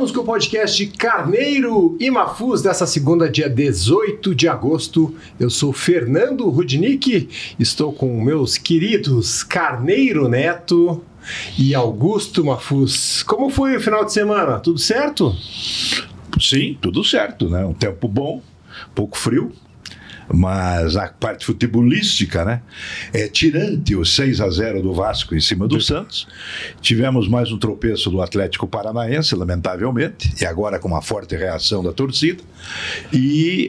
Voltamos com o podcast Carneiro e Mafuz dessa segunda, dia 18 de agosto. Eu sou Fernando Rudnick, estou com meus queridos Carneiro Neto e Augusto Mafuz. Como foi o final de semana? Tudo certo? Sim, tudo certo, né? Um tempo bom, pouco frio. Mas a parte futebolística, né? É tirante o 6-0 do Vasco em cima do Santos. Tivemos mais um tropeço do Atlético Paranaense, lamentavelmente, e agora com uma forte reação da torcida.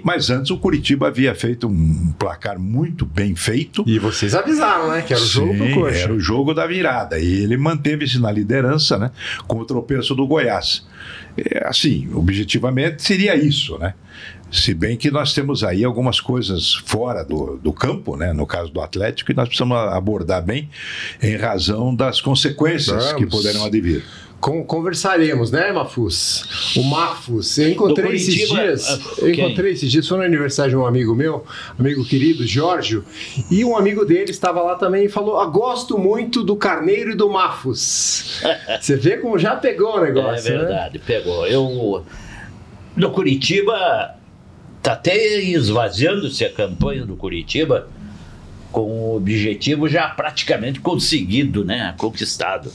Mas antes o Curitiba havia feito um placar muito bem feito. E vocês avisaram, né? Que era o jogo pro Coxa. Era o jogo da virada. E ele manteve-se na liderança, né? Com o tropeço do Goiás. Assim, objetivamente seria isso, né? Se bem que nós temos aí algumas coisas fora do campo, né? No caso do Atlético, e nós precisamos abordar bem em razão das consequências que poderão advir. Conversaremos, né, Mafuz? O Mafuz, eu encontrei esses dias, foi no aniversário de um amigo meu, amigo querido, Jorge, e um amigo dele estava lá também e falou: gosto muito do Carneiro e do Mafuz. Você vê como já pegou o negócio, né? É verdade, né? Pegou. No Curitiba, está até esvaziando-se a campanha do Curitiba com o objetivo já praticamente conseguido, né? Conquistado.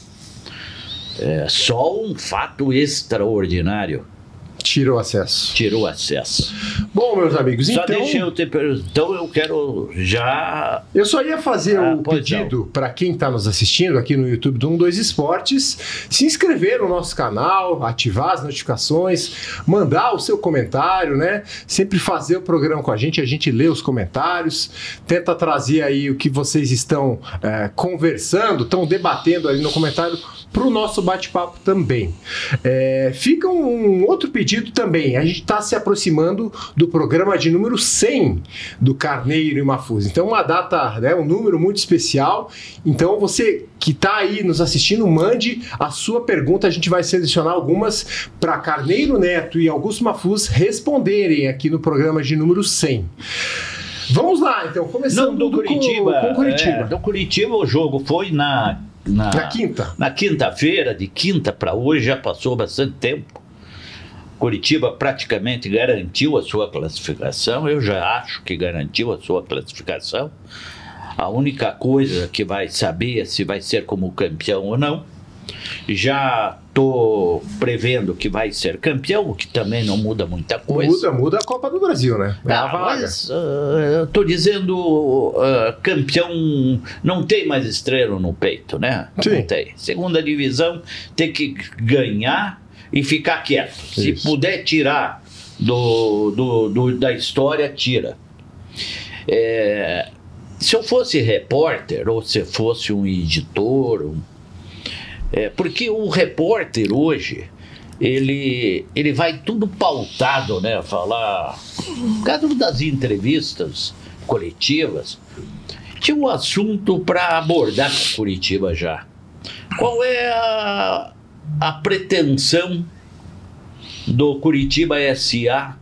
É só um fato extraordinário. Tirou acesso. Bom, meus amigos, só deixa eu ter pergunta. Então eu quero já... Eu só ia fazer o pedido para quem está nos assistindo aqui no YouTube do 12 Esportes, se inscrever no nosso canal, ativar as notificações, mandar o seu comentário, né? Sempre fazer o programa com a gente lê os comentários, tenta trazer aí o que vocês estão conversando, estão debatendo ali no comentário para o nosso bate-papo também. Fica um outro pedido também. A gente está se aproximando do programa de número 100 do Carneiro e Mafuz. Então, uma data, né, um número muito especial. Então, você que está aí nos assistindo, mande a sua pergunta. A gente vai selecionar algumas para Carneiro Neto e Augusto Mafuz responderem aqui no programa de número 100. Vamos lá, então, começando com Curitiba. Do Curitiba, o jogo foi na quinta. Na quinta-feira, de quinta para hoje, já passou bastante tempo. Curitiba praticamente garantiu a sua classificação. Eu já acho que garantiu a sua classificação. A única coisa que vai saber é se vai ser como campeão ou não. Já estou prevendo que vai ser campeão, o que também não muda muita coisa. Muda a Copa do Brasil, né? Mas estou dizendo, campeão não tem mais estrela no peito, né? Sim. Não tem. Segunda divisão tem que ganhar e ficar quieto. Isso. Se puder tirar da história, tira. Se eu fosse repórter, ou se fosse um editor, porque o repórter hoje, ele vai tudo pautado, né? Falar, por causa das entrevistas coletivas, tinha um assunto para abordar com Curitiba já. Qual é a pretensão do Curitiba S.A.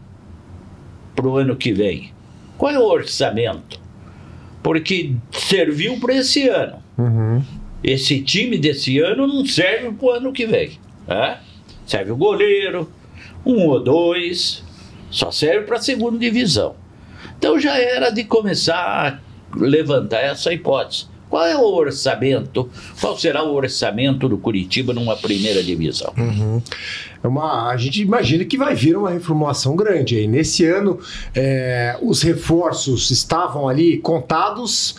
para o ano que vem? Qual é o orçamento? Porque serviu para esse ano. Uhum. Esse time desse ano não serve para o ano que vem. Né? Serve o goleiro, 1 ou 2, só serve para a segunda divisão. Então já era de começar a levantar essa hipótese. Qual é o orçamento? Qual será o orçamento do Curitiba numa primeira divisão? Uhum. A gente imagina que vai vir uma reformulação grande aí. Nesse ano, os reforços estavam ali contados,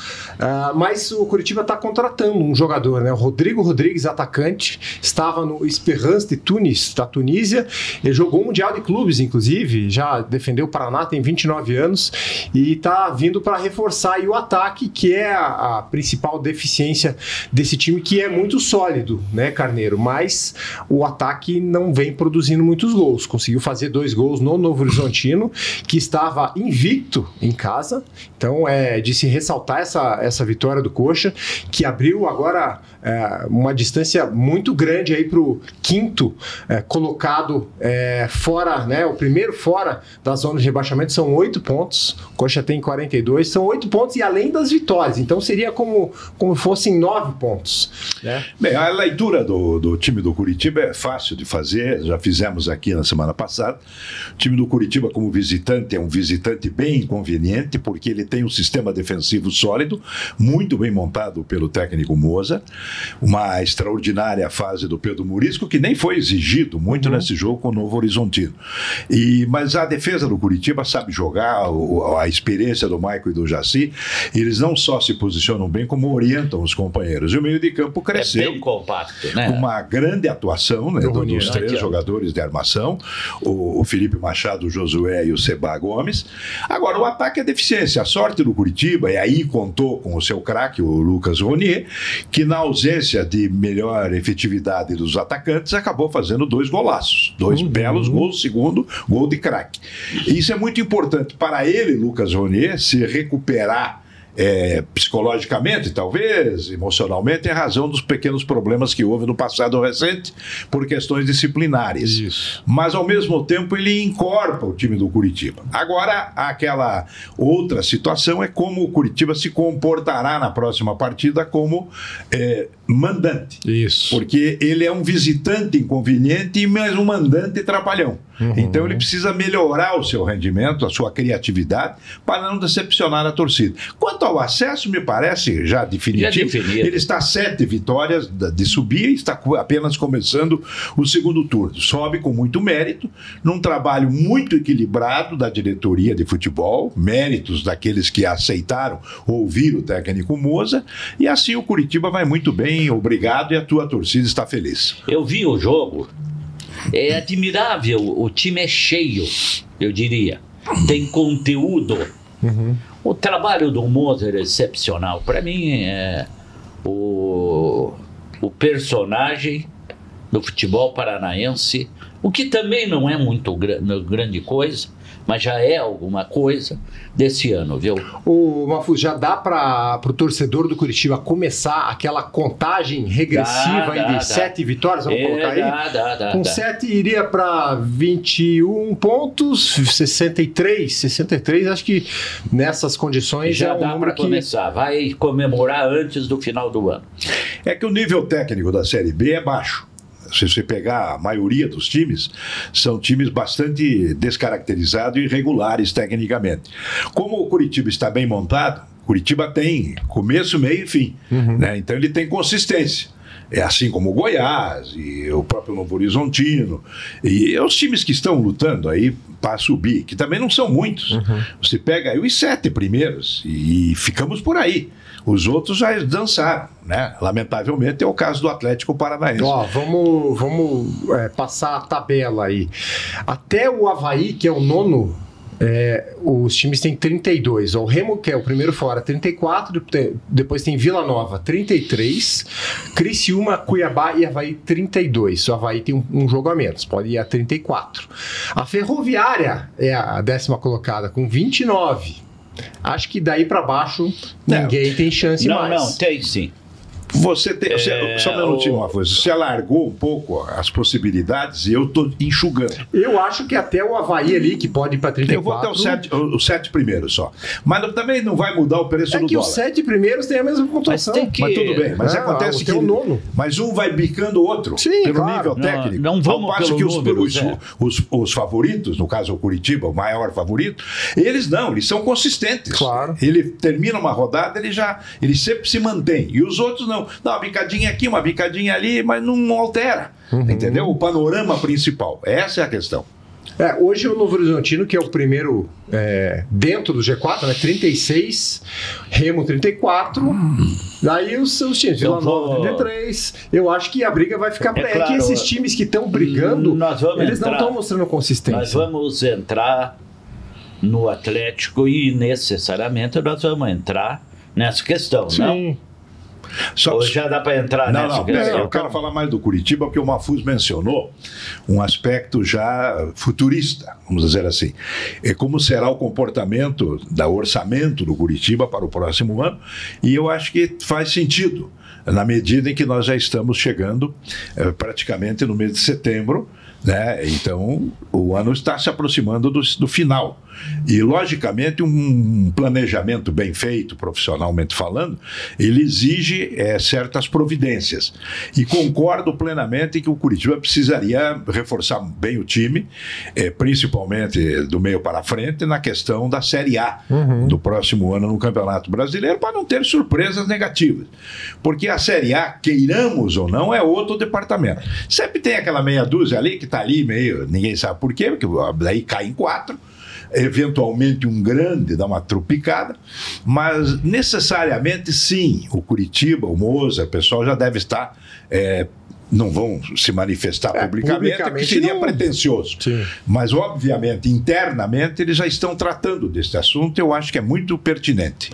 mas o Curitiba está contratando um jogador, né? O Rodrigo Rodrigues, atacante, estava no Esperance de Tunis, da Tunísia. Ele jogou o Mundial de Clubes, inclusive, já defendeu o Paraná, tem 29 anos, e está vindo para reforçar aí o ataque, que é a principal deficiência desse time, que é muito sólido, né, Carneiro? Mas o ataque não vem produzindo muitos gols. Conseguiu fazer 2 gols no Novo Horizontino, que estava invicto em casa. Então é de se ressaltar essa vitória do Coxa, que abriu agora uma distância muito grande aí para o quinto colocado fora, né? O primeiro fora da zona de rebaixamento. São 8 pontos. O Coxa tem 42, são 8 pontos e além das vitórias. Então seria como fossem 9 pontos, né? Bem, a leitura do time do Curitiba é fácil de fazer ideias, já fizemos aqui na semana passada. O time do Curitiba, como visitante, é um visitante bem inconveniente, porque ele tem um sistema defensivo sólido, muito bem montado pelo técnico Moza, uma extraordinária fase do Pedro Murisco, que nem foi exigido muito nesse jogo com o Novo Horizontino. Mas a defesa do Curitiba sabe jogar, a experiência do Maico e do Jaci, eles não só se posicionam bem, como orientam os companheiros. E o meio de campo cresceu. É bem compacto, né? Uma grande atuação, né, dos três jogadores de armação, o Felipe Machado, o Josué e o Seba Gomes. Agora, o ataque é deficiência. A sorte do Curitiba, e aí contou com o seu craque, o Lucas Ronier, que na ausência de melhor efetividade dos atacantes, acabou fazendo 2 golaços. 2 belos gols, segundo gol de craque. Isso é muito importante para ele, Lucas Ronier, se recuperar psicologicamente, talvez, emocionalmente, em razão dos pequenos problemas que houve no passado recente por questões disciplinares. Isso. Mas, ao mesmo tempo, ele encorpa o time do Curitiba. Agora, aquela outra situação é como o Curitiba se comportará na próxima partida como mandante. Isso. Porque ele é um visitante inconveniente, mas um mandante trapalhão. Então ele precisa melhorar o seu rendimento, a sua criatividade, para não decepcionar a torcida. Quanto ao acesso, me parece já definitivo. Ele está 7 vitórias de subir e está apenas começando o segundo turno. Sobe com muito mérito, num trabalho muito equilibrado da diretoria de futebol, méritos daqueles que aceitaram ouvir o técnico Moza, e assim o Curitiba vai muito bem, obrigado, e a tua torcida está feliz. Eu vi o jogo. É admirável, o time é cheio, eu diria. Tem conteúdo. O trabalho do Moza é excepcional. Para mim, é o personagem do futebol paranaense, o que também não é muito grande coisa, mas já é alguma coisa desse ano, viu? O Mafuz, já dá para o torcedor do Curitiba começar aquela contagem regressiva de 7 vitórias? Vamos colocar aí? Com 7 iria para 21 pontos, 63, acho que nessas condições já é um dá número para começar. Vai comemorar antes do final do ano. É que o nível técnico da Série B é baixo. Se você pegar a maioria dos times, são times bastante descaracterizados e irregulares tecnicamente. Como o Curitiba está bem montado, Curitiba tem começo, meio e fim. Né? Então ele tem consistência. É assim como o Goiás e o próprio Novo Horizontino e os times que estão lutando aí para subir, que também não são muitos. Você pega aí os 7 primeiros e ficamos por aí. Os outros já dançaram, né? Lamentavelmente é o caso do Atlético Paranaense. Ó, vamos passar a tabela aí. Até o Avaí, que é o 9º, os times têm 32. O Remo, que é o primeiro fora, 34. Depois tem Vila Nova, 33. Criciúma, Cuiabá e Avaí, 32. O Avaí tem um jogo a menos, pode ir a 34. A Ferroviária é a 10ª colocada, com 29. Acho que daí para baixo ninguém tem chance mais. Não, tem sim. Você tem, só um minutinho, uma coisa. Você alargou um pouco as possibilidades e eu estou enxugando. Eu acho que até o Avaí ali, que pode ir para 34... Eu vou até os 7 primeiros só. Mas também não vai mudar o preço do dólar. Os 7 primeiros têm a mesma pontuação. Mas tudo bem. Mas acontece que... o 9º. Mas um vai bicando o outro. Sim, pelo claro. nível técnico. Não vamos ao passo que número, os favoritos, no caso o Curitiba, o maior favorito, eles são consistentes. Claro. Ele termina uma rodada, ele sempre se mantém. E os outros não. Dá uma bicadinha aqui, uma bicadinha ali, mas não altera. Entendeu? O panorama principal. Essa é a questão. Hoje o Novo Horizontino, que é o primeiro dentro do G4, né? 36, Remo 34, daí os seus times, Vila Nova 33. Eu acho que a briga vai ficar claro, que esses times que estão brigando, eles não estão mostrando consistência. Nós vamos entrar no Atlético e necessariamente nós vamos entrar nessa questão, não? Ou já dá para entrar nessa questão? Eu quero falar mais do Curitiba, porque o Mafuz mencionou um aspecto já futurista, vamos dizer assim. É como será o comportamento do orçamento do Curitiba para o próximo ano, e eu acho que faz sentido, na medida em que nós já estamos chegando praticamente no mês de setembro, né? Então o ano está se aproximando do final. E, logicamente, um planejamento bem feito, profissionalmente falando, ele exige certas providências. E concordo plenamente que o Curitiba precisaria reforçar bem o time, principalmente do meio para frente, na questão da Série A do próximo ano no Campeonato Brasileiro, para não ter surpresas negativas. Porque a Série A, queiramos ou não, é outro departamento. Sempre tem aquela meia dúzia ali que está ali meio, ninguém sabe por quê, porque daí cai em 4, eventualmente um grande dá uma trupicada, mas necessariamente sim, o Curitiba, o Moza, o pessoal já deve estar... não vão se manifestar publicamente, que seria pretensioso. Sim. Mas, obviamente, internamente, eles já estão tratando desse assunto. Eu acho que é muito pertinente.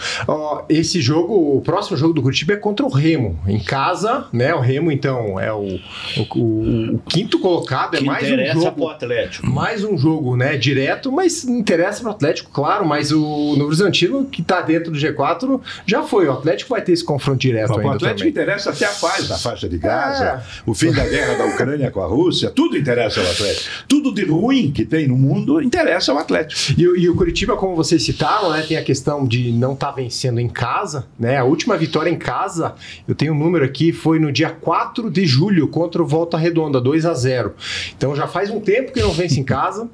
Esse jogo, o próximo jogo do Curitiba é contra o Remo, em casa, né? O Remo, então, é o quinto colocado, é que mais um jogo pro Atlético. Mais um jogo, né? Direto, mas interessa pro Atlético, claro, mas o Novo Horizontino, que está dentro do G4, já foi. O Atlético vai ter esse confronto direto ainda. O Atlético também interessa até a paz na faixa de Gaza. O fim da guerra da Ucrânia com a Rússia, tudo interessa ao Atlético. Tudo de ruim que tem no mundo interessa ao Atlético. E o Curitiba, como vocês citaram, né, tem a questão de não estar vencendo em casa, né? A última vitória em casa, eu tenho um número aqui, foi no dia 4 de julho contra o Volta Redonda, 2-0. Então já faz um tempo que não vence em casa.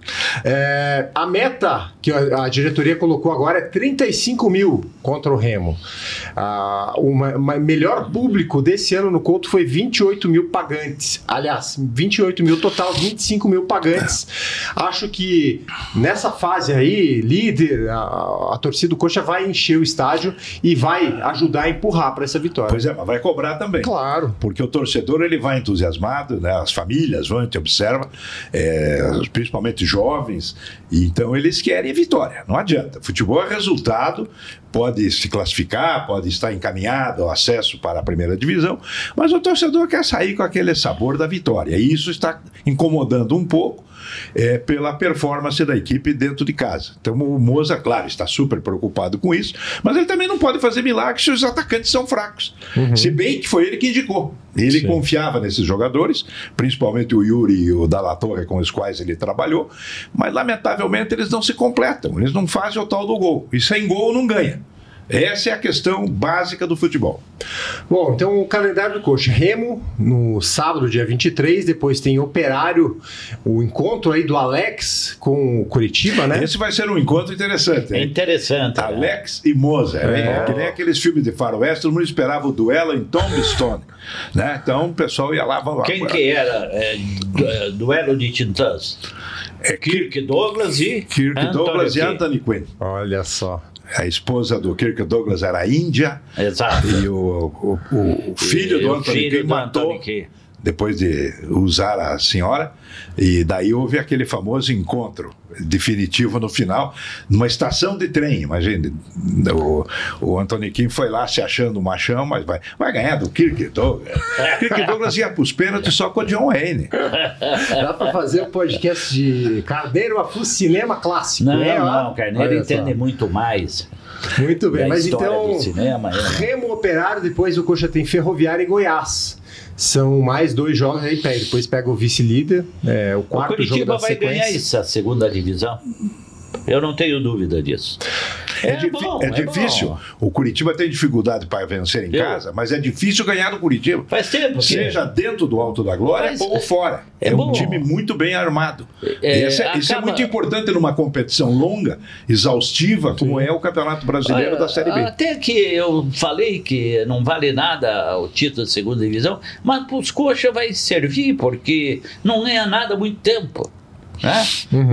A meta que a diretoria colocou agora é 35 mil contra o Remo. O melhor público desse ano no Couto foi 28 mil pagantes. Aliás, 28 mil total, 25 mil pagantes. Acho que nessa fase aí, líder, a torcida do Coxa vai encher o estádio e vai ajudar a empurrar para essa vitória. Pois é, mas vai cobrar também. Claro. Porque o torcedor ele vai entusiasmado, né? As famílias vão, a gente observa, principalmente jovens, e então eles querem vitória. Não adianta. Futebol é resultado, pode se classificar, pode estar encaminhado ao acesso para a primeira divisão, mas o torcedor quer sair com aquele sabor da vitória. E isso está incomodando um pouco pela performance da equipe dentro de casa. Então o Moza, claro, está super preocupado com isso, mas ele também não pode fazer milagre se os atacantes são fracos. Se bem que foi ele que indicou. Ele confiava nesses jogadores, principalmente o Yuri e o Dalla Torre, com os quais ele trabalhou, mas lamentavelmente eles não se completam, eles não fazem o tal do gol. E sem gol não ganha. Essa é a questão básica do futebol. Bom, então o calendário do Coxa: Remo no sábado, dia 23, depois tem Operário, o encontro aí do Alex com o Curitiba, né? Esse vai ser um encontro interessante. É interessante. Alex e Moza, que nem aqueles filmes de faroeste, todo mundo esperava o duelo em Tombstone, né? Então o pessoal ia lá... Quem que era? Duelo de titãs? Kirk Douglas e... Anthony Quinn. Olha só. A esposa do Kirk Douglas era índia. Exato. E o filho do Anthony Quinn matou depois de usar a senhora. E daí houve aquele famoso encontro definitivo no final, numa estação de trem. Imagine, o Anthony Quinn foi lá se achando machão, mas vai ganhar do Kirk Douglas. Kirk Douglas ia para os pênaltis só com o John Wayne. Dá para fazer um podcast de Carneiro Afu Cinema Clássico. Não, Carneiro entende muito mais. Muito bem, mas então cinema, Remo, Operário, depois o Coxa tem Ferroviária e Goiás. São mais 2 jogos aí, depois pega o vice-líder, o quarto jogo da sequência. O Curitiba vai ganhar isso, a segunda divisão. Eu não tenho dúvida disso. É difícil. Bom. O Curitiba tem dificuldade para vencer em casa, mas é difícil ganhar do Curitiba. Faz tempo. Seja dentro do Alto da Glória ou fora. É um time muito bem armado. Isso é muito importante numa competição longa, exaustiva, como é o Campeonato Brasileiro da Série B. Até que eu falei que não vale nada o título de segunda divisão, mas para os Coxa vai servir, porque não ganha nada há muito tempo. Né?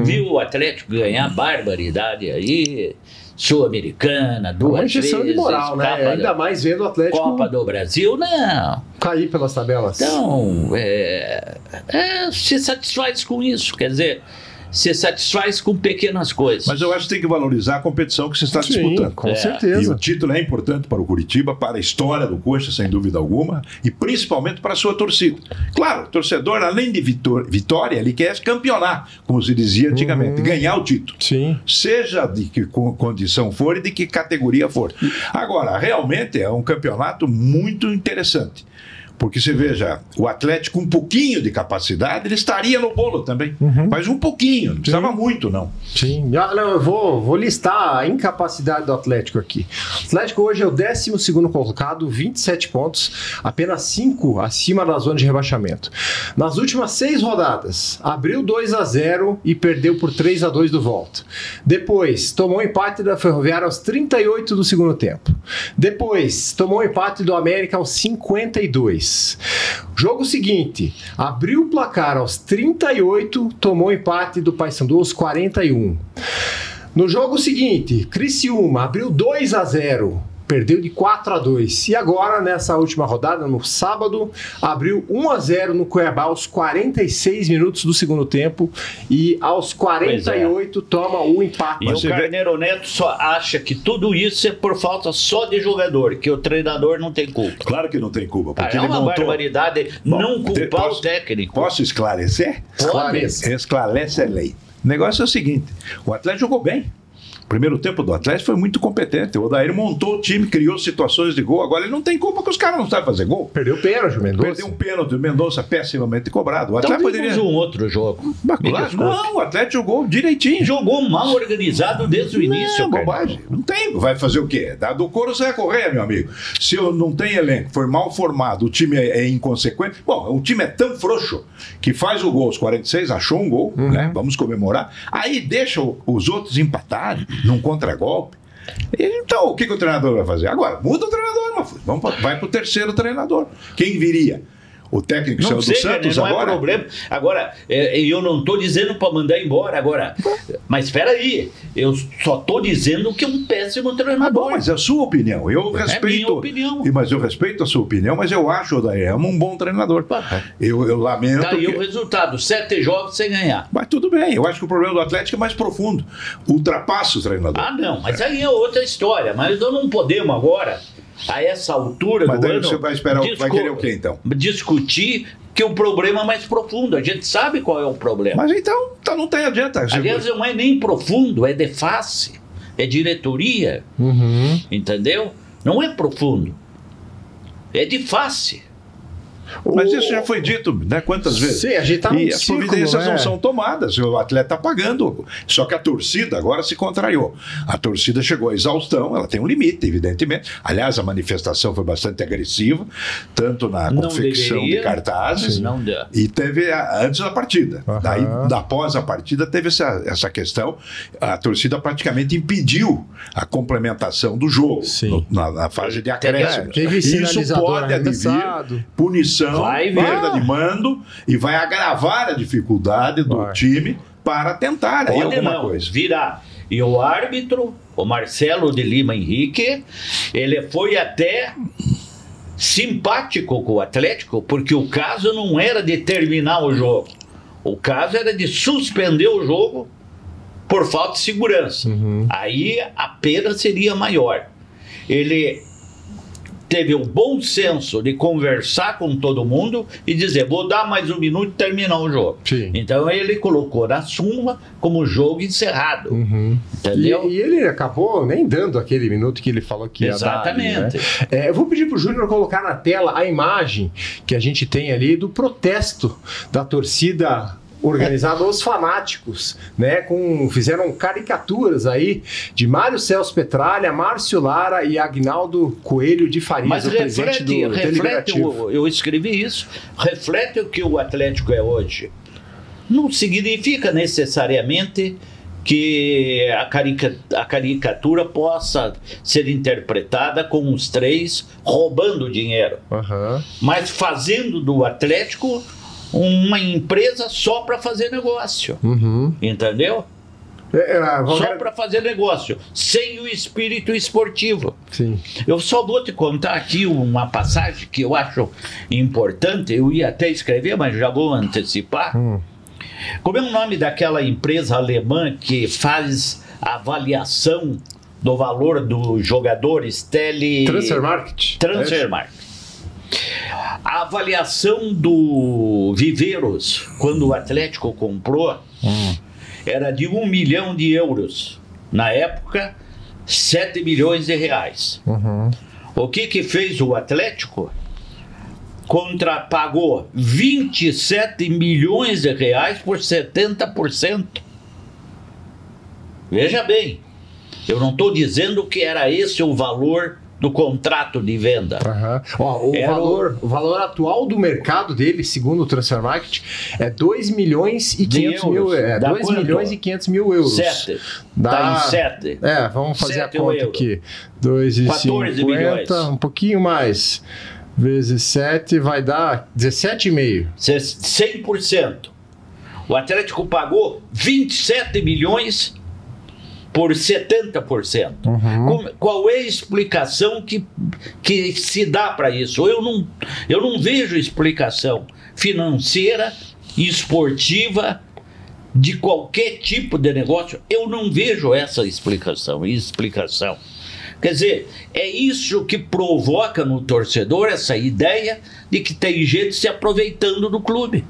Viu o Atlético ganhar barbaridade aí, Sul-Americana, 2 vezes. De moral, né? Ainda mais vendo o Atlético. Copa do Brasil, não. Cair pelas tabelas. Então, se satisfaz com isso, quer dizer, se satisfaz com pequenas coisas. Mas eu acho que tem que valorizar a competição que você está disputando. Com certeza. E o título é importante para o Curitiba, para a história do Coxa, sem dúvida alguma, e principalmente para a sua torcida. Claro, o torcedor, além de vitória, ele quer campeonar, como se dizia antigamente, ganhar o título. Sim. Seja de que condição for e de que categoria for. Agora, realmente é um campeonato muito interessante. Porque você veja, o Atlético com um pouquinho de capacidade, ele estaria no bolo também. Mas um pouquinho, não precisava muito, não. Sim. Não, eu vou listar a incapacidade do Atlético aqui. O Atlético hoje é o 12º colocado, 27 pontos, apenas 5 acima da zona de rebaixamento. Nas últimas 6 rodadas, abriu 2-0 e perdeu por 3-2 do Volta. Depois, tomou um empate da Ferroviária aos 38 do segundo tempo. Depois, tomou um empate do América aos 52. Jogo seguinte, abriu o placar aos 38, tomou empate do Paysandu aos 41. No jogo seguinte, Criciúma abriu 2-0, perdeu de 4-2. E agora, nessa última rodada, no sábado, abriu 1-0 no Cuiabá aos 46 minutos do segundo tempo e aos 48 toma o empate. E o Carneiro Neto só acha que tudo isso é por falta só de jogador, que o treinador não tem culpa. Claro que não tem culpa. Porque é uma barbaridade não culpar o técnico. Posso esclarecer? Esclarece a lei. O negócio é o seguinte, o Atlético jogou bem. O primeiro tempo do Atlético foi muito competente. O Odair montou o time, criou situações de gol. Agora ele não tem culpa que os caras não sabem fazer gol. Perdeu o pênalti, o Mendonça. Perdeu um pênalti, o Mendonça pessimamente cobrado. O Atlético poderia um outro jogo. Claro, não, o Atlético jogou direitinho. Jogou mal organizado desde o início. Não, bobagem. Não tem. Vai fazer o quê? Do couro você vai correr, meu amigo. Se eu não tem elenco, for mal formado, o time é inconsequente. Bom, o time é tão frouxo que faz o gol aos 46, achou um gol, né? Vamos comemorar. Aí deixa os outros empatarem num contragolpe. Então, o que o treinador vai fazer? Agora, muda o treinador, vai pro terceiro treinador. Quem viria? O técnico saiu do Santos não agora? Não é problema. Agora, eu não estou dizendo para mandar embora agora. Mas espera aí, eu só estou dizendo que é um péssimo treinador. Bom, mas é a sua opinião. Eu respeito. É minha opinião. Mas eu respeito a sua opinião, mas eu acho o Odair um bom treinador. Eu lamento. Tá aí o resultado: 7 jogos sem ganhar. Mas tudo bem, eu acho que o problema do Atlético é mais profundo. Ultrapassa o treinador. Ah, não, mas aí é outra história. Mas nós não podemos agora, a essa altura mas do daí ano, você vai esperar, vai querer o quê então? Discutir que o problema é mais profundo. A gente sabe qual é o problema. Mas então não tem adianta. Aliás, não é nem profundo, é de face. É diretoria. Entendeu? Não é profundo. É de face. Mas isso já foi dito, né? Quantas vezes? Sim, a gente tá e as providências não são tomadas. O atleta está pagando. Só que a torcida agora se contrariou. A torcida chegou à exaustão, ela tem um limite, evidentemente. Aliás, a manifestação foi bastante agressiva, tanto na confecção de cartazes, e teve antes da partida. Daí, após a partida, teve essa questão. A torcida praticamente impediu a complementação do jogo na fase de acréscimo. Isso pode advir punição, perda de mando, e vai agravar a dificuldade do time para tentar aí alguma coisa. Virar. E o árbitro, o Marcelo de Lima Henrique, ele foi até simpático com o Atlético, porque o caso não era de terminar o jogo. O caso era de suspender o jogo por falta de segurança. Aí a pena seria maior. Ele teve o bom senso de conversar com todo mundo e dizer, vou dar mais um minuto e terminar o jogo. Então ele colocou na súmula como jogo encerrado. Entendeu? E ele acabou nem dando aquele minuto que ele falou que ia dar. Exatamente. Eu vou pedir pro Júnior colocar na tela a imagem que a gente tem ali do protesto da torcida organizado os fanáticos, né? Fizeram caricaturas aí de Mário Celso Petralha, Márcio Lara e Agnaldo Coelho de Farias. Mas reflete, eu escrevi isso, reflete o que o Atlético é hoje. Não significa necessariamente que a caricatura possa ser interpretada com os três roubando dinheiro, mas fazendo do Atlético uma empresa só para fazer negócio. Entendeu? Só para fazer negócio, sem o espírito esportivo. Eu só vou te contar aqui uma passagem que eu acho importante. Eu ia até escrever, mas já vou antecipar. Como é o nome daquela empresa alemã que faz a avaliação do valor dos jogadores? Transfermarkt. Transfermarkt. A avaliação do Viveiros, quando o Atlético comprou, era de 1 milhão de euros. Na época, 7 milhões de reais. O que fez o Atlético? pagou 27 milhões de reais por 70%. Veja bem, eu não estou dizendo que era esse o valor do contrato de venda. Ó, o valor atual do mercado dele, segundo o Transfer Market, é 2 milhões e 500 mil. 2 milhões e 500 mil euros. 7. Dá em 7. Vamos fazer a conta aqui. 2,50, um pouquinho mais. Vezes 7 vai dar 17,5. 100%. O Atlético pagou 27 milhões por 70%. Qual é a explicação que se dá para isso? Eu não vejo explicação financeira, esportiva, de qualquer tipo de negócio. Eu não vejo essa explicação. Quer dizer, é isso que provoca no torcedor essa ideia de que tem gente se aproveitando do clube.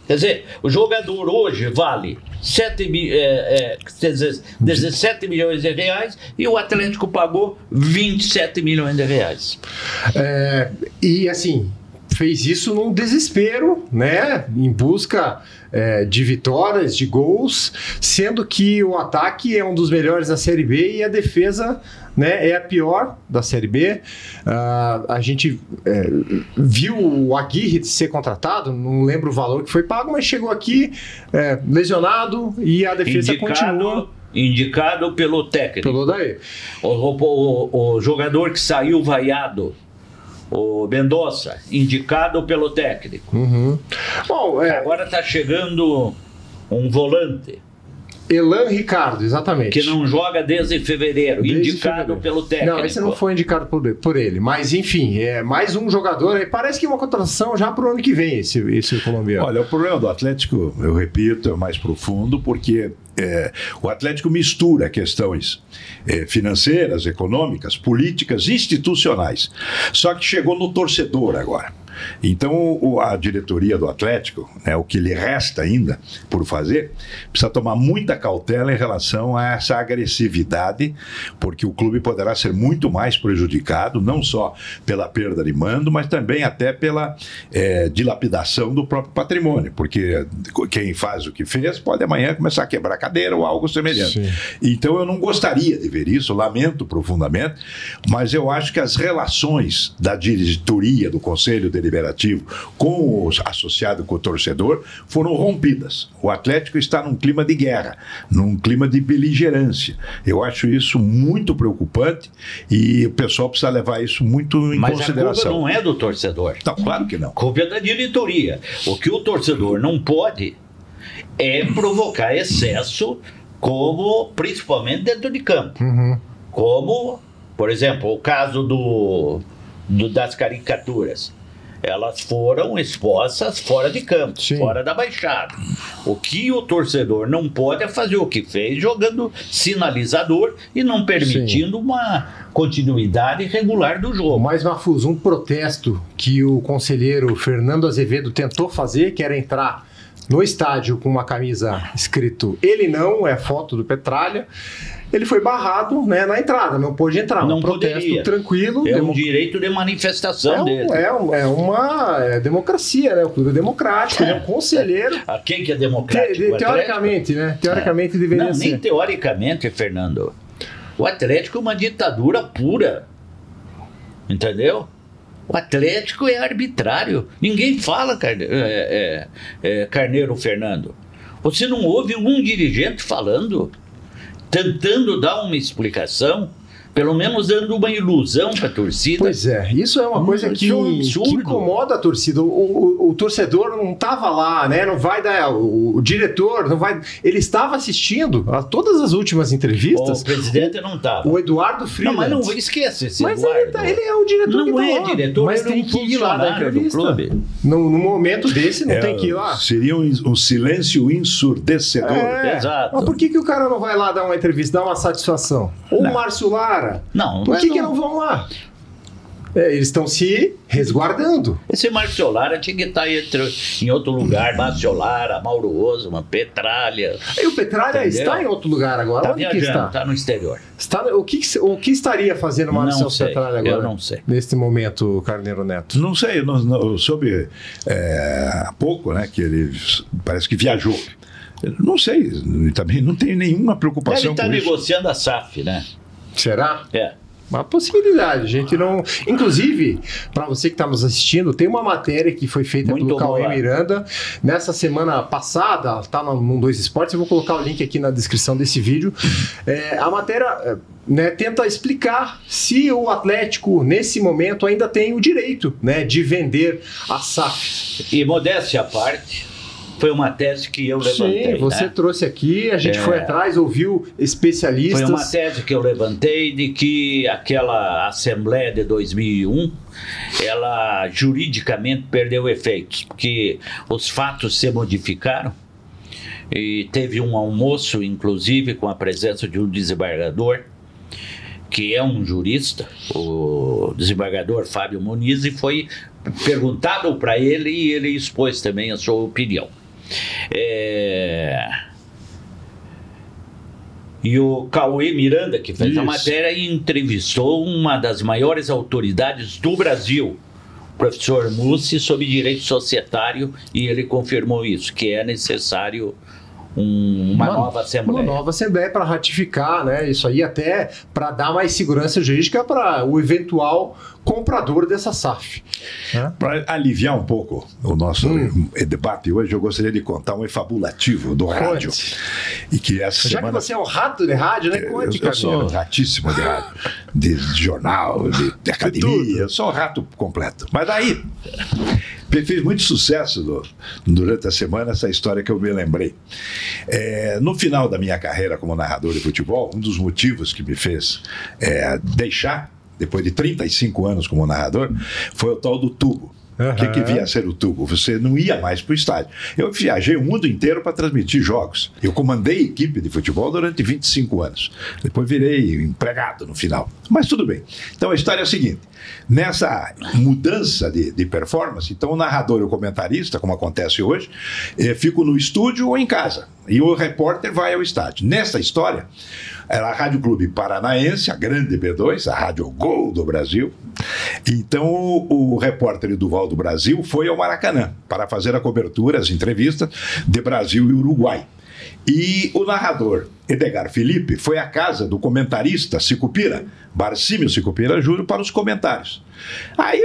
Quer dizer, o jogador hoje vale 17 milhões de reais e o Atlético pagou 27 milhões de reais. E assim, fez isso num desespero, né? Em busca de vitórias, de gols, sendo que o ataque é um dos melhores da Série B e a defesa, né, é a pior da Série B. A gente viu o Aguirre ser contratado, não lembro o valor que foi pago, mas chegou aqui lesionado e a defesa continua. Indicado pelo técnico. Pelo daí. O jogador que saiu vaiado, o Mendonça, indicado pelo técnico. Bom, agora está chegando um volante. Elan Ricardo, exatamente. Que não joga desde fevereiro, indicado pelo técnico. Não, esse não foi indicado por ele. Mas, enfim, é mais um jogador. Parece que é uma contratação já para o ano que vem, esse colombiano. Olha, o problema do Atlético, eu repito, é mais profundo, porque o Atlético mistura questões financeiras, econômicas, políticas, institucionais. Só que chegou no torcedor agora. Então, a diretoria do Atlético, o que lhe resta ainda por fazer, precisa tomar muita cautela em relação a essa agressividade, porque o clube poderá ser muito mais prejudicado, não só pela perda de mando, mas também até pela dilapidação do próprio patrimônio, porque quem faz o que fez pode amanhã começar a quebrar cadeira ou algo semelhante. Sim. Então, eu não gostaria de ver isso, lamento profundamente, mas eu acho que as relações da diretoria do Conselho Deliberativo com o associado com o torcedor foram rompidas. O Atlético está num clima de guerra, num clima de beligerância. Eu acho isso muito preocupante e o pessoal precisa levar isso muito em consideração. Mas a culpa não é do torcedor. Não, claro que não. A culpa é da diretoria. O que o torcedor não pode é provocar excesso, principalmente dentro de campo. Como, por exemplo, o caso das caricaturas. Elas foram expostas fora de campo, Sim. fora da baixada. O que o torcedor não pode é fazer o que fez, jogando sinalizador e não permitindo uma continuidade regular do jogo. Mais, Mafuso, um protesto que o conselheiro Fernando Azevedo tentou fazer, que era entrar no estádio com uma camisa escrito "Ele não", é foto do Petralha. Ele foi barrado, na entrada, não pôde entrar. Não um protesto poderia. Tranquilo. Um direito de manifestação dele. É uma democracia, né? O clube é democrático, ele é um conselheiro. Quem que é democrático? Teoricamente, né? Teoricamente deveria ser. Nem teoricamente, Fernando. O Atlético é uma ditadura pura. Entendeu? O Atlético é arbitrário. Ninguém fala, Carneiro Fernando. Você não ouve um dirigente falando, tentando dar uma explicação, pelo menos dando uma ilusão para a torcida. Pois é, isso é uma coisa que incomoda a torcida. O torcedor não estava lá, né? Não vai dar. O diretor não vai. Ele estava assistindo a todas as últimas entrevistas. O presidente não estava. O Eduardo Freeland. Não, mas não esquece esse mas Eduardo. Ele é o diretor. Não é diretor, mas ele tem é um que ir lá da funcionário do entrevista. clube. No momento desse, não tem que ir lá. Seria um silêncio ensurdecedor. Exato. Mas por que o cara não vai lá dar uma entrevista, dar uma satisfação? Ou o Márcio Lara? Não, Por que não vão lá? Eles estão se resguardando. Esse Márcio Lara tinha que estar em outro lugar. Márcio Lara, Mauro Osman, Petralha. E o Petralha está em outro lugar agora. Tá Onde viajando, que está? Está no exterior. O que estaria fazendo o Márcio Não sei, Petralha agora? eu não sei. Neste momento, Carneiro Neto. Não sei, eu soube há pouco, né, que ele parece que viajou. Não sei, também não tenho nenhuma preocupação Ele está com isso. negociando a SAF, né? Será? É. Uma possibilidade, a gente não. Inclusive, para você que está nos assistindo, tem uma matéria que foi feita Muito pelo Cauê boa. Miranda nessa semana passada, tá no 2 Esportes, eu vou colocar o link aqui na descrição desse vídeo. A matéria tenta explicar se o Atlético, nesse momento, ainda tem o direito, né, de vender a SAF. E modéstia à parte, foi uma tese que eu levantei. Sim, você né? trouxe aqui, a gente foi atrás, ouviu especialistas. Foi uma tese que eu levantei de que aquela Assembleia de 2001, ela juridicamente perdeu efeitos, porque os fatos se modificaram e teve um almoço, inclusive, com a presença de um desembargador, que é um jurista, o desembargador Fábio Muniz, e foi perguntado para ele e ele expôs também a sua opinião. E o Cauê Miranda, que fez a matéria, entrevistou uma das maiores autoridades do Brasil, o professor Mussi, sobre direito societário, e ele confirmou isso, que é necessário uma nova Assembleia. Uma nova Assembleia para ratificar, né? Isso aí, até para dar mais segurança jurídica para o eventual comprador dessa SAF. Para aliviar um pouco o nosso debate hoje, eu gostaria de contar um efabulativo do rádio. E que essa Já semana... que você é um rato de rádio, né? Conte, eu sou ratíssimo de rádio, de jornal, de academia, eu sou um rato completo. Mas daí, fez muito sucesso durante a semana essa história que eu me lembrei. No final da minha carreira como narrador de futebol, um dos motivos que me fez deixar, depois de 35 anos como narrador, foi o tal do tubo. O que vinha a ser o tubo? Você não ia mais para o estádio. Eu viajei o mundo inteiro para transmitir jogos. Eu comandei equipe de futebol durante 25 anos. Depois virei empregado no final. Mas tudo bem. Então a história é a seguinte. Nessa mudança de performance, então o narrador e o comentarista, como acontece hoje, ficam no estúdio ou em casa. E o repórter vai ao estádio. Nessa história, era a Rádio Clube Paranaense, a grande B2, a Rádio Gol do Brasil. Então o repórter Eduval do Brasil foi ao Maracanã para fazer a cobertura, as entrevistas de Brasil e Uruguai. E o narrador Edgar Felipe foi à casa do comentarista Sicupira, Barcímio Sicupira Júnior, para os comentários. Aí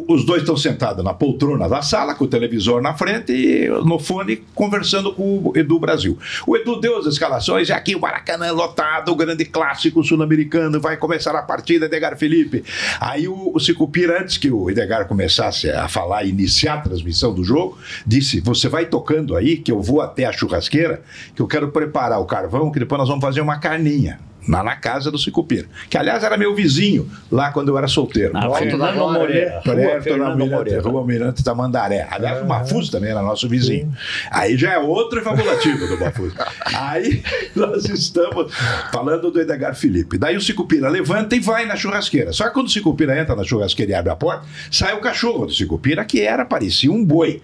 os dois estão sentados na poltrona da sala, com o televisor na frente e no fone, conversando com o Edu Brasil. O Edu deu as escalações, e aqui o Maracanã lotado, o grande clássico sul-americano, vai começar a partida, Edgar Felipe. Aí o Sicupira, antes que o Edgar começasse a falar e iniciar a transmissão do jogo, disse, você vai tocando aí, que eu vou até a churrasqueira, que eu quero preparar o carvão, que depois nós vamos fazer uma carninha. Na casa do Sicupira, que aliás era meu vizinho lá quando eu era solteiro. Fernando Moreira. Rua Almirante Tamandaré. Aliás, o Mafuz também era nosso vizinho. Aí já é outro fabulativo do Mafuz. Aí nós estamos falando do Edgar Felipe. Daí o Sicupira levanta e vai na churrasqueira. Só que quando o Sicupira entra na churrasqueira e abre a porta, sai o cachorro do Sicupira, que parecia um boi.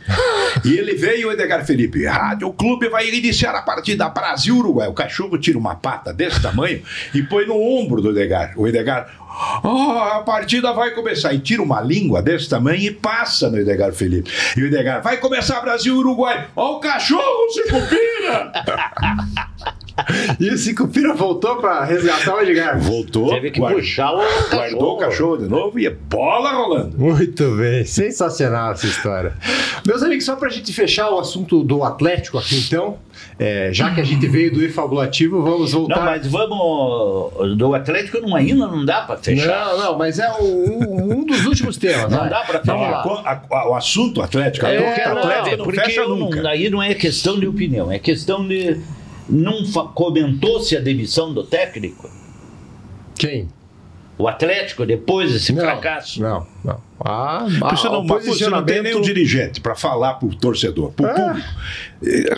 E ele veio, o Edgar Felipe, Rádio Clube vai iniciar a partida Brasil-Uruguai. O cachorro tira uma pata desse tamanho e põe no ombro do Edgar. O Edgar, a partida vai começar. E tira uma língua desse tamanho e passa no Edgar Felipe. E o Edgar, vai começar Brasil-Uruguai. Ó o cachorro, Sicupira! E o Sicupira voltou para resgatar o Edgar. Voltou, teve que puxar o cachorro. Guardou o cachorro de novo e bola rolando. Muito bem, sensacional essa história. Meus amigos, só para a gente fechar o assunto do Atlético aqui então, já que a gente veio do efabulativo, vamos voltar. Não, mas vamos. Do Atlético ainda não dá para fechar. Não, mas é um dos últimos temas. Não dá para fechar. O assunto Atlético, Atlético não fecha nunca. Aí não é questão de opinião, é questão de. Não comentou-se a demissão do técnico? Quem? O Atlético, depois desse fracasso. Não. Você não tem nem o dirigente para falar para o torcedor, para o público.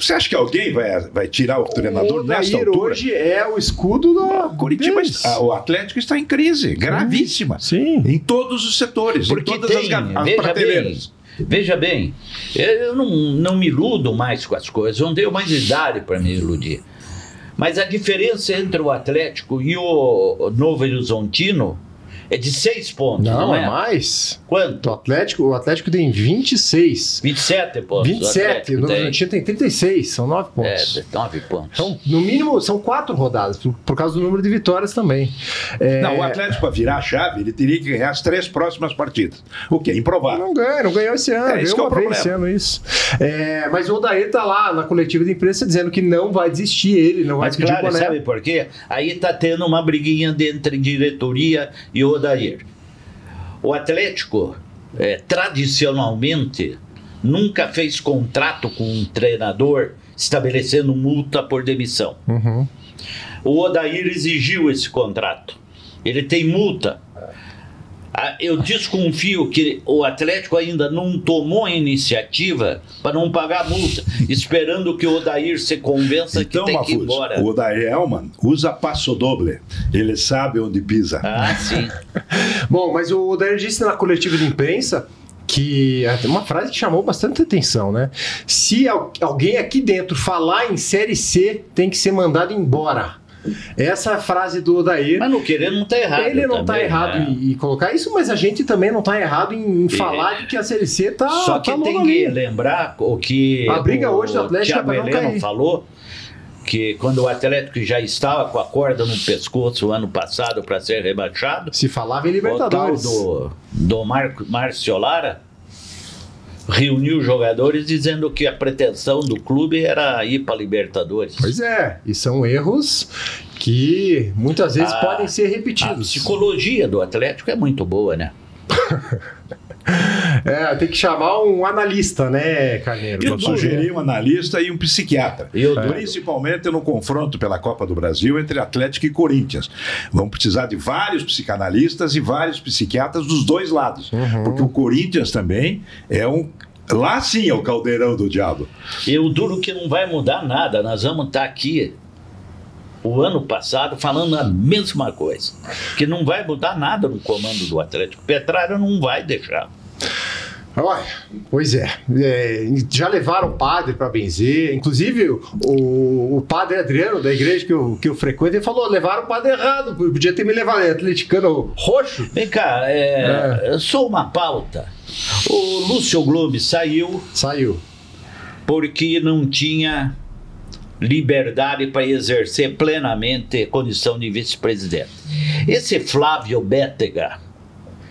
Você acha que alguém vai tirar o treinador nessa altura? Hoje é o escudo do Curitiba. O Atlético está em crise gravíssima. Sim. Em todos os setores, Porque em todas as prateleiras. Veja bem, eu não me iludo mais com as coisas, eu não tenho mais idade para me iludir. Mas a diferença entre o Atlético e o Novo Horizontino é de 6 pontos, não é? Não, é mais. Quanto? O Atlético tem 26. 27 pontos. 27, o Novo Horizontino tem 36, são 9 pontos. 9 pontos. Então, no mínimo, são 4 rodadas, por causa do número de vitórias também. Não, o Atlético, para virar a chave, ele teria que ganhar as 3 próximas partidas. O que é improvável. Não ganhou esse ano. Esse ganhou é o problema. esse ano isso. Mas o Odair tá lá na coletiva de imprensa dizendo que não vai desistir, ele não vai Mas pedir claro, o boné. sabe por quê? Aí tá tendo uma briguinha entre diretoria e o Odair. O Atlético, tradicionalmente, nunca fez contrato com um treinador estabelecendo multa por demissão. Uhum. O Odair exigiu esse contrato. Ele tem multa. Eu desconfio que o Atlético ainda não tomou a iniciativa para não pagar a multa, esperando que o Odair se convença então, que tem que ir embora. O Odair Hellmann usa passo doble. Ele sabe onde pisa. Ah, sim. Bom, mas o Odair disse na coletiva de imprensa que uma frase que chamou bastante atenção, né? Se alguém aqui dentro falar em Série C, tem que ser mandado embora. Essa é a frase do Odair. Mas não querendo não está errado. Ele não está errado em colocar isso, mas a gente também não está errado em falar de que a Série C está. Só que tem que lembrar o que a briga hoje do Atlético Thiago Heleno falou, que quando o Atlético já estava com a corda no pescoço o ano passado para ser rebaixado, se falava em Libertadores. O tal do Márcio Lara reuniu os jogadores dizendo que a pretensão do clube era ir para Libertadores. Pois é, e são erros que muitas vezes podem ser repetidos. A psicologia do Atlético é muito boa, né? Tem que chamar um analista, né, Carneiro? Eu sugeri um analista e um psiquiatra. Principalmente no confronto pela Copa do Brasil entre Atlético e Corinthians. Vão precisar de vários psicanalistas e vários psiquiatras dos dois lados. Porque o Corinthians também é um... Lá sim é o caldeirão do diabo. Eu duro que não vai mudar nada. Nós vamos estar aqui o ano passado falando a mesma coisa. Que não vai mudar nada no comando do Atlético. Petralha não vai deixar. Olha, pois já levaram o padre para benzer. Inclusive, o padre Adriano, da igreja que eu frequento, ele falou: levaram o padre errado, podia ter me levado atleticano roxo. Vem cá, só uma pauta. O Lúcio Globo saiu porque não tinha liberdade para exercer plenamente a condição de vice-presidente. Esse Flávio Bétega,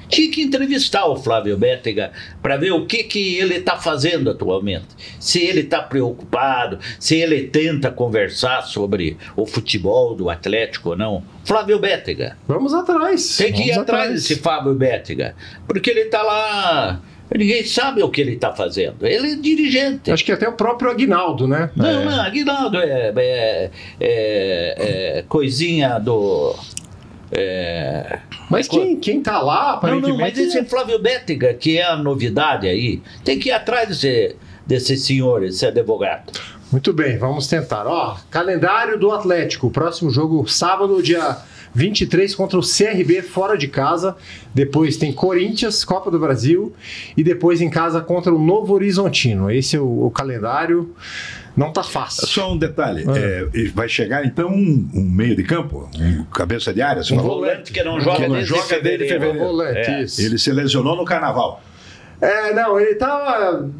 tinha que entrevistar o Flávio Bétega para ver o que ele está fazendo atualmente. Se ele está preocupado, se ele tenta conversar sobre o futebol do Atlético ou não. Flávio Bétega. Vamos atrás. Tem que ir atrás desse Flávio Bétega. Porque ele está lá... Ninguém sabe o que ele está fazendo. Ele é dirigente. Acho que até o próprio Aguinaldo, né? Não, Aguinaldo é coisinha do... Mas quem tá lá, aparentemente... Não, mas esse é Flávio Bétega, que é a novidade aí. Tem que ir atrás desse senhor, esse advogado. Muito bem, vamos tentar. Calendário do Atlético. Próximo jogo, sábado, dia 23, contra o CRB, fora de casa. Depois tem Corinthians, Copa do Brasil. E depois em casa contra o Novo Horizontino. Esse é o calendário... Não tá fácil. Só um detalhe. Vai chegar, então, um meio de campo? Um cabeça de área? Um volante que não joga desde fevereiro. Volante, isso. Ele se lesionou no Carnaval. Não, ele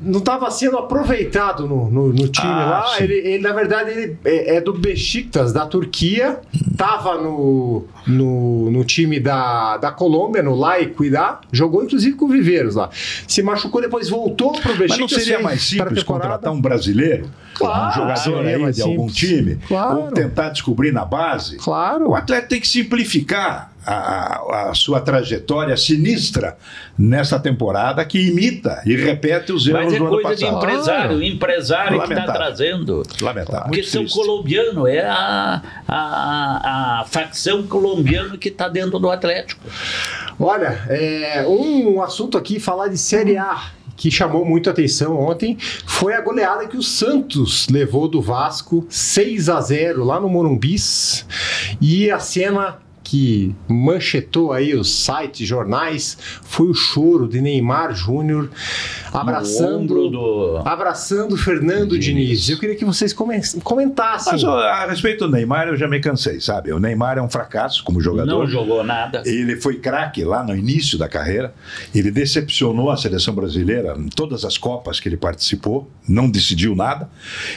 não estava sendo aproveitado no time lá. Ele, na verdade, ele é do Beşiktaş, da Turquia. Estava no time da Colômbia, no Laiquidá. Jogou, inclusive, com o Viveiros lá. Se machucou, depois voltou para o Beşiktaş. Mas não seria mais simples contratar um brasileiro? Claro, um jogador aí de algum time? Claro. Ou tentar descobrir na base? Claro. O Atlético tem que simplificar a sua trajetória sinistra nessa temporada, que imita e repete os erros do ano passado. Mas é coisa de empresário, empresário que está trazendo. Lamentável. Porque são colombianos, é a facção colombiana que está dentro do Atlético. Olha, um assunto aqui, falar de Série A, que chamou muito a atenção ontem, foi a goleada que o Santos levou do Vasco, 6-0 lá no Morumbis, e a cena que manchetou aí os sites, jornais, foi o choro de Neymar Júnior abraçando Fernando Diniz. Eu queria que vocês comentassem. Mas a respeito do Neymar, eu já me cansei, sabe? O Neymar é um fracasso como jogador. Não jogou nada. Ele foi craque lá no início da carreira. Ele decepcionou a seleção brasileira em todas as Copas que ele participou. Não decidiu nada.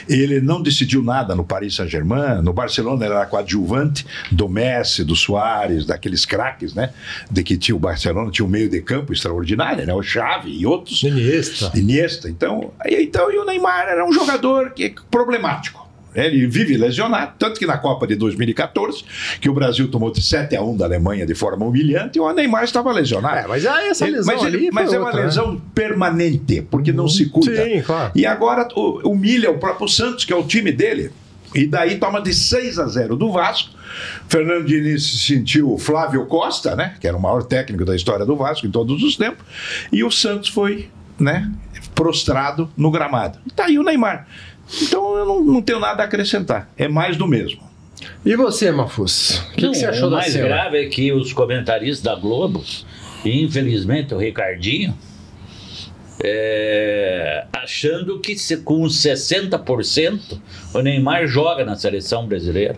Ele não decidiu nada no Paris Saint-Germain. No Barcelona ele era coadjuvante do Messi, do Suárez, daqueles craques, né? De que tinha o Barcelona, tinha um meio de campo extraordinário, né? O Xavi e outros. Iniesta. Então, e o Neymar era um jogador problemático. Ele vive lesionado, tanto que na Copa de 2014, que o Brasil tomou de 7-1 da Alemanha de forma humilhante, o Neymar estava lesionado. Mas essa lesão mas é uma lesão permanente, porque não se cuida. Sim, claro. E agora humilha o próprio Santos, que é o time dele. E daí toma de 6-0 do Vasco. Fernando Diniz se sentiu o Flávio Costa, né? Que era o maior técnico da história do Vasco em todos os tempos. E o Santos foi, né, prostrado no gramado. E tá aí o Neymar. Então eu não tenho nada a acrescentar. É mais do mesmo. E você, Mafuz? O que você achou da cena? O mais grave é que os comentaristas da Globo, e infelizmente o Ricardinho, achando que com 60% o Neymar joga na seleção brasileira.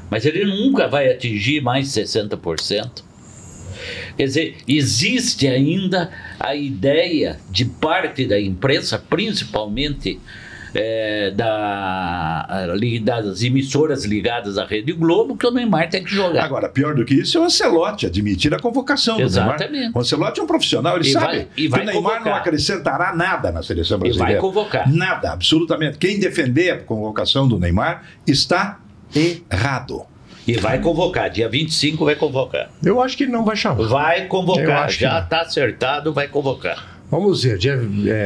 Mas ele nunca vai atingir mais 60%. Quer dizer, existe ainda a ideia de parte da imprensa, principalmente das emissoras ligadas à Rede Globo, que o Neymar tem que jogar. Agora, pior do que isso é o Ancelotti admitir a convocação do Neymar. Exatamente. O Ancelotti é um profissional, ele sabe que o Neymar não acrescentará nada na seleção brasileira. E vai convocar. Nada, absolutamente. Quem defender a convocação do Neymar está errado. E vai convocar, dia 25 vai convocar. Eu acho que ele não vai chamar. Vai convocar, já está acertado, vai convocar. Vamos ver,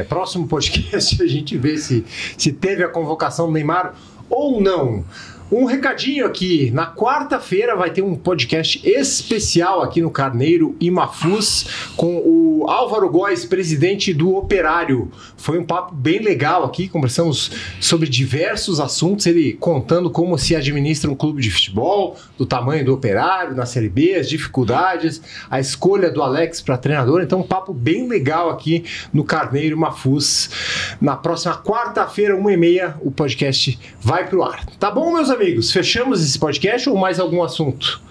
próximo podcast a gente vê se teve a convocação do Neymar ou não. Um recadinho aqui, na quarta-feira vai ter um podcast especial aqui no Carneiro e Mafuz com o Álvaro Góes, presidente do Operário. Foi um papo bem legal aqui, conversamos sobre diversos assuntos, ele contando como se administra um clube de futebol, do tamanho do Operário, na Série B, as dificuldades, a escolha do Alex para treinador. Então um papo bem legal aqui no Carneiro e Mafuz. Na próxima quarta-feira, 1h30, o podcast vai pro ar. Tá bom, meus amigos? Fechamos esse podcast ou mais algum assunto?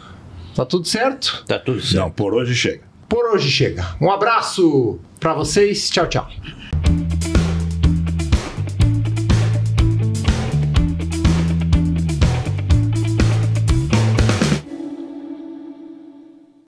Tá tudo certo? Tá tudo certo. Não, por hoje chega. Por hoje chega. Um abraço para vocês. Tchau, tchau.